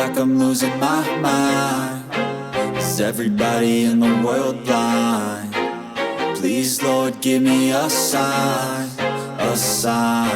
like I'm losing my mind. Is everybody in the world blind? Please, Lord, give me a sign, a sign.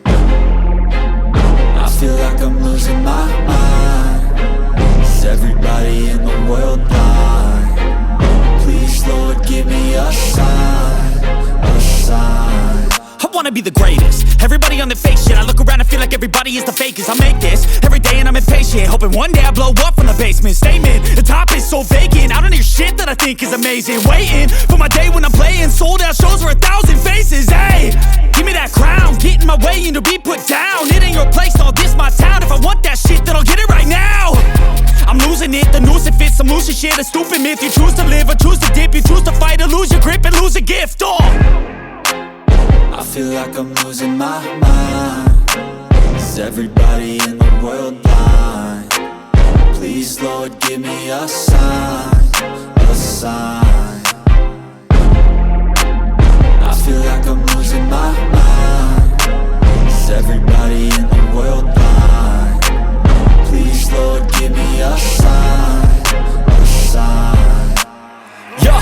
I feel like I'm losing my mind. Is everybody in the world blind? Please, Lord, give me a sign, a sign. I wanna be the greatest. Everybody on the fake shit. I look around and feel like everybody is the fakest. I make this every day and I'm impatient, hoping one day I blow up from the basement. Statement, the top is so vacant. I don't hear shit that I think is amazing. Waiting for my day when I'm playing sold out shows for 1,000 faces. Hey, give me that crown, get in my way and to be put down. It ain't your place, all this my town. If I want that shit, then I'll get it right now. I'm losing it, the noose it fits. I'm losing shit, a stupid myth. You choose to live or choose to dip. You choose to fight or lose your grip and lose a gift. I feel like I'm losing my mind. Is everybody in the world blind? Please, Lord, give me a sign, a sign. I feel like I'm losing my mind. Is everybody in the world blind? Please, Lord, give me a sign, a sign. Yeah.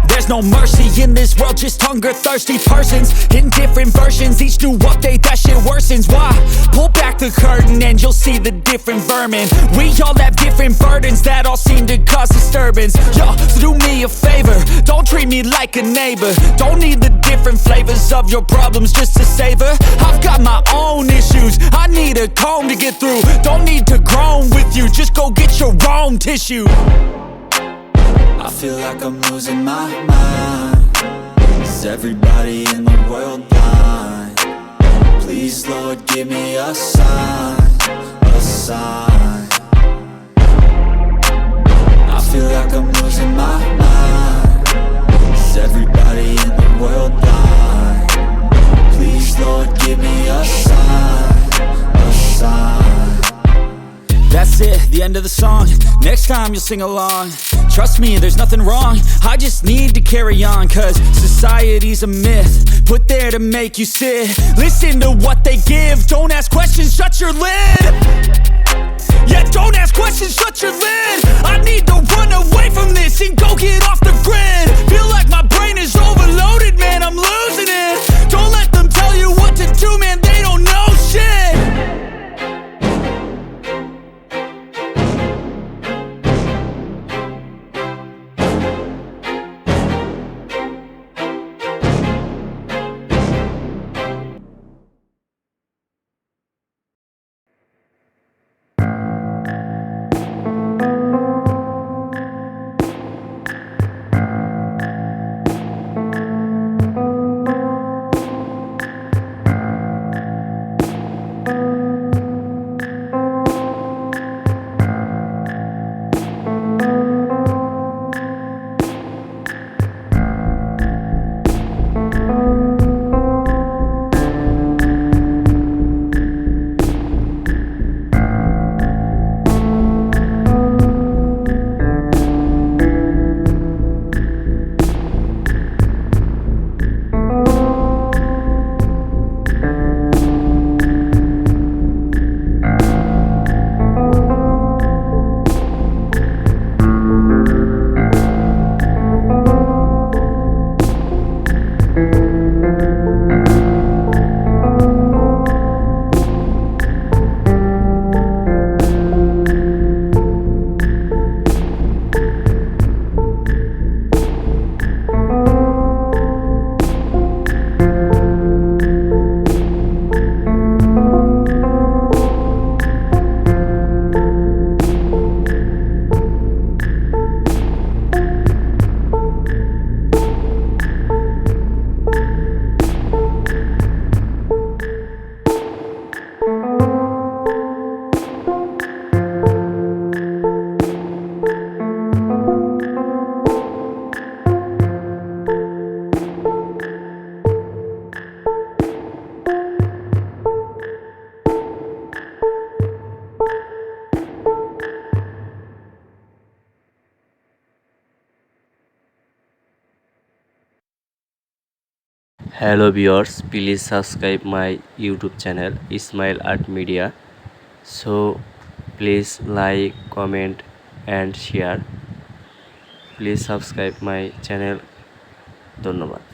There's no mercy in this world, just hunger-thirsty persons in different versions. Each new update, that shit worsens. Why? Pull back the curtain and you'll see the different vermin. We all have different burdens that all seem to cause disturbance. Yo, so do me a favor, don't treat me like a neighbor. Don't need the different flavors of your problems just to savor. I've got my own issues, I need a comb to get through. Don't need to groan with you, just go get your own tissue. I feel like I'm losing my mind. Is everybody in the world blind? Please, Lord, give me a sign, a sign. I feel like I'm losing my mind. Is everybody in the world blind? Please, Lord, give me a sign, a sign. That's it, the end of the song. Next time you'll sing along. Trust me, there's nothing wrong. I just need to carry on, cause society's a myth put there to make you sit. Listen to what they give. Don't ask questions, shut your lid. Yeah, don't ask questions, shut your lid. I need to run away from this and go get off the grid. Feel like my brain is overloaded, man, I'm losing it. Don't let them tell you what to do, man, they don't know shit. Hello viewers, please subscribe my YouTube channel Ismail Art Media. So please like comment and share. Please subscribe my channel. ধন্যবাদ।